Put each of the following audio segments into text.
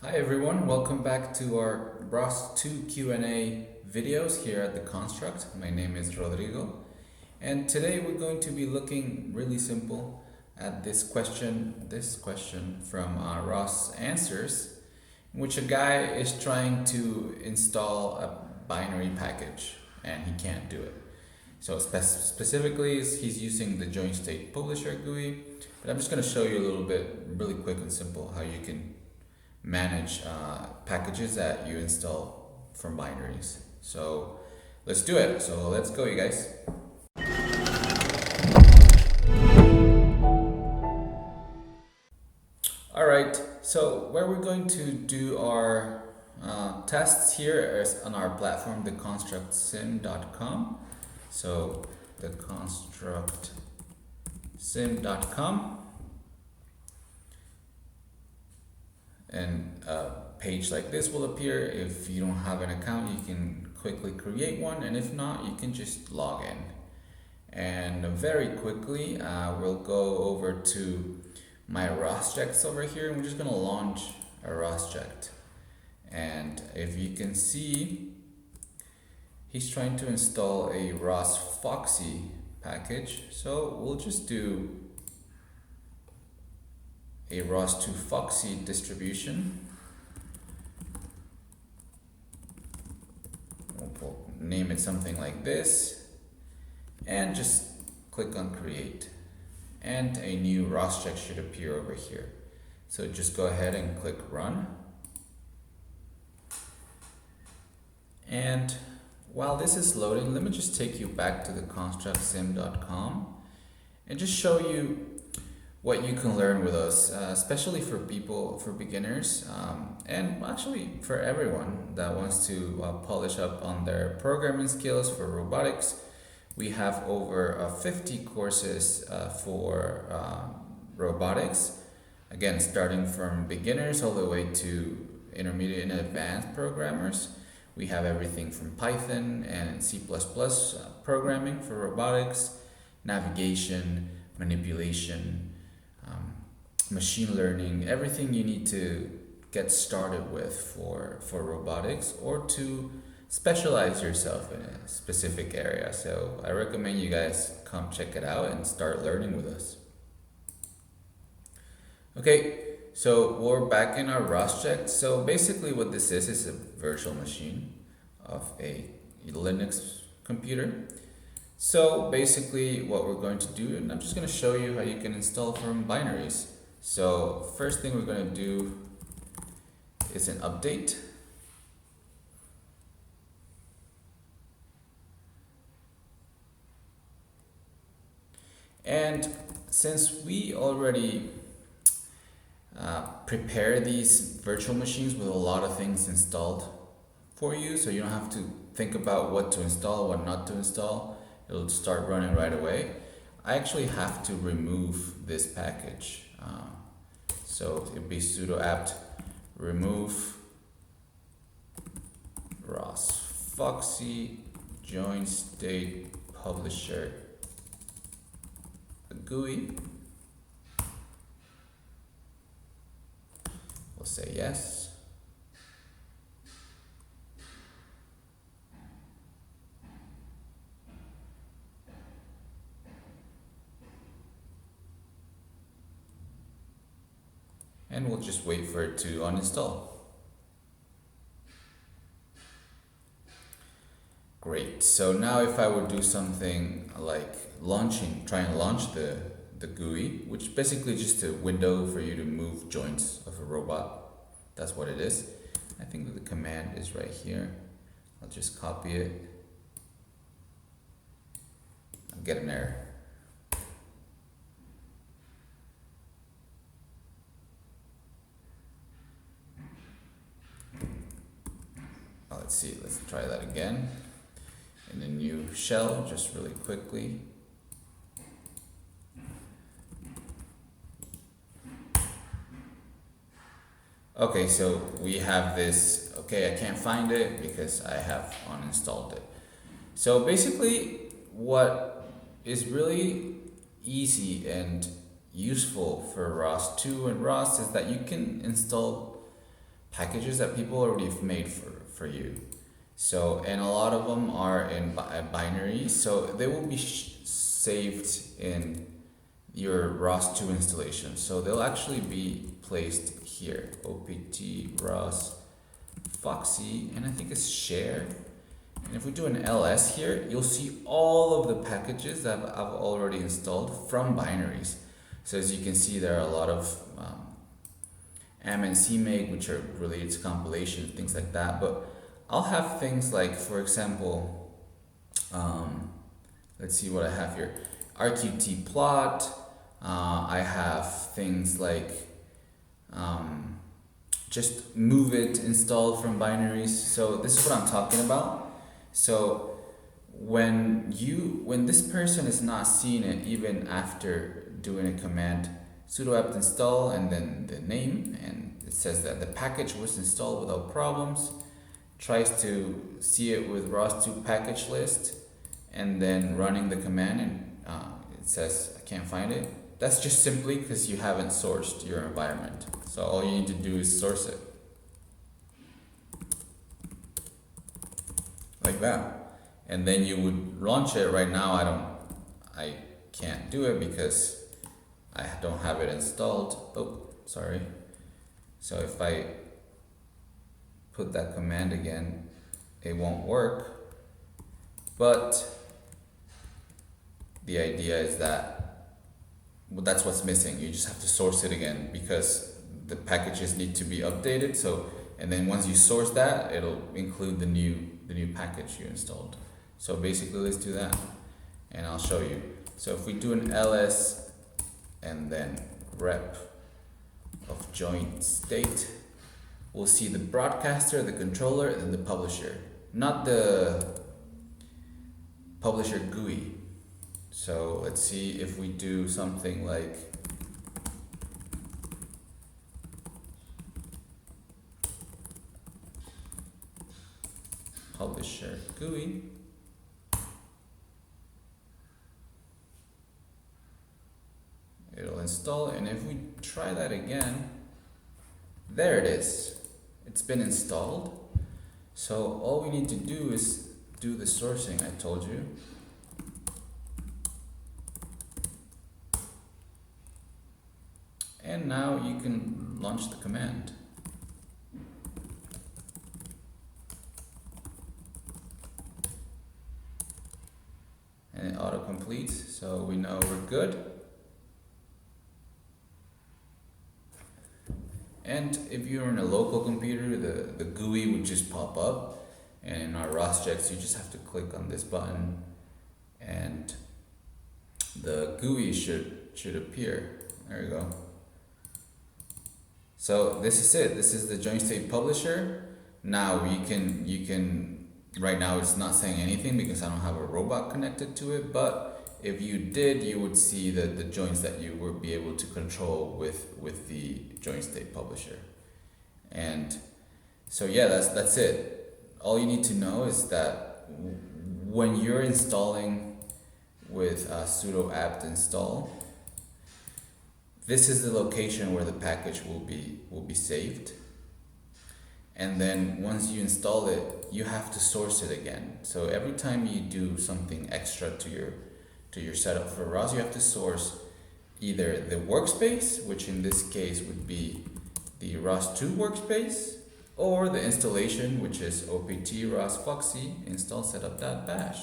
Hi everyone, welcome back to our ROS2 Q&A videos here at the Construct. My name is Rodrigo, and today we're going to be looking really simple at this question from ROS Answers, in which a guy is trying to install a binary package and he can't do it. So specifically, he's using the joint state publisher GUI, but I'm just going to show you a little bit, really quick and simple, how you can manage packages that you install from binaries. So let's do it. So let's go, you guys. All right, so where we're going to do our tests here is on our platform, the Constructsim.com. So the Constructsim.com. And a page like this will appear. If you don't have an account, you can quickly create one, and if not, you can just log in. And very quickly, we'll go over to my ROSjects over here, and we're just going to launch a ROSject. And if you can see, he's trying to install a ROS Foxy package, so we'll just do a ROS2 Foxy distribution. We'll name it something like this and just click on create, and a new ROSject should appear over here. So just go ahead and click run, and while this is loading, let me just take you back to the Constructsim.com and just show you what you can learn with us, especially for beginners, and actually for everyone that wants to polish up on their programming skills for robotics. We have over 50 courses for robotics, again starting from beginners all the way to intermediate and advanced programmers. We have everything from Python and C++ programming for robotics, navigation, manipulation, machine learning, everything you need to get started with for robotics, or to specialize yourself in a specific area. So I recommend you guys come check it out and start learning with us. Okay, so we're back in our ROSject. So basically what this is a virtual machine of a Linux computer. So basically what we're going to do, and I'm just going to show you how you can install from binaries. So first thing we're going to do is an update. And since we already prepare these virtual machines with a lot of things installed for you, so you don't have to think about what to install, what not to install, it'll start running right away. I actually have to remove this package. So it'd be sudo apt remove ROS Foxy join state publisher GUI. We'll say yes. And we'll just wait for it to uninstall. Great, so now if I would do something like try and launch the GUI, which basically just a window for you to move joints of a robot. That's what it is. I think that the command is right here. I'll just copy it. I'll get an error. Let's see, let's try that again in a new shell, just really quickly. Okay, so we have this, okay, I can't find it because I have uninstalled it. So basically what is really easy and useful for ROS2 and ROS is that you can install packages that people already have made for you. So, and a lot of them are in binary, so they will be saved in your ROS2 installation. So they'll actually be placed here, OPT, ROS, Foxy, and I think it's share. And if we do an LS here, you'll see all of the packages that I've already installed from binaries. So as you can see, there are a lot of AM and CMake, which are related to compilation, things like that. But I'll have things like, for example, let's see what I have here. RQT plot. I have things like just move it installed from binaries. So this is what I'm talking about. So when this person is not seeing it, even after doing a command sudo apt install and then the name, and it says that the package was installed without problems, tries to see it with ROS2 package list, and then running the command, and it says I can't find it. That's just simply because you haven't sourced your environment. So all you need to do is source it. Like that. And then you would launch it. Right now I can't do it because I don't have it installed. Oh, sorry. So if I put that command again, it won't work. But the idea is that, well, that's what's missing. You just have to source it again because the packages need to be updated. So, and then once you source that, it'll include the new package you installed. So basically, let's do that, and I'll show you. So if we do an ls and then rep of joint state, we'll see the broadcaster, the controller, and the publisher, not the publisher GUI. So let's see if we do something like publisher GUI. It'll install, and if we try that again, there it is. It's been installed. So all we need to do is do the sourcing I told you. And now you can launch the command. And it auto-completes, so we know we're good. And if you're on a local computer, the GUI would just pop up. And in our ROSjects, you just have to click on this button and the GUI should appear. There you go. So this is it. This is the joint state publisher. Now you can right now it's not saying anything because I don't have a robot connected to it, but if you did, you would see the joints that you would be able to control with the joint state publisher. And so yeah, that's it. All you need to know is that when you're installing with sudo apt install, this is the location where the package will be saved. And then once you install it, you have to source it again. So every time you do something extra to your setup for ROS, you have to source either the workspace, which in this case would be the ROS2 workspace, or the installation, which is opt ROS Foxy install setup.bash.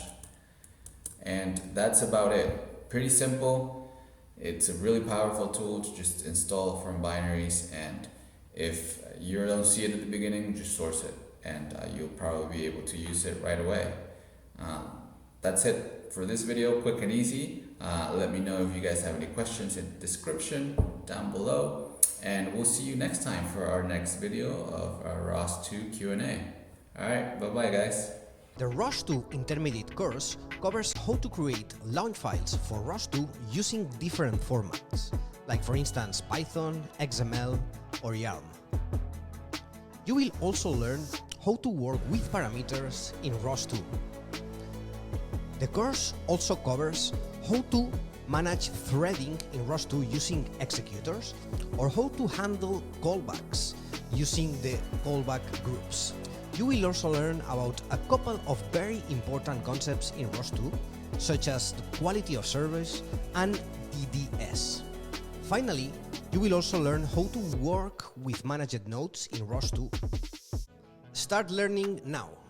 And that's about it. Pretty simple. It's a really powerful tool to just install from binaries, and if you don't see it at the beginning, just source it, and you'll probably be able to use it right away. That's it for this video, quick and easy. Let me know if you guys have any questions in the description down below, and we'll see you next time for our next video of our ROS2 Q&A. Alright, bye-bye guys. The ROS2 Intermediate course covers how to create launch files for ROS2 using different formats, like for instance Python, XML, or YARN. You will also learn how to work with parameters in ROS2. The course also covers how to manage threading in ROS2 using executors, or how to handle callbacks using the callback groups. You will also learn about a couple of very important concepts in ROS2, such as the quality of service and DDS. Finally, you will also learn how to work with managed nodes in ROS2. Start learning now!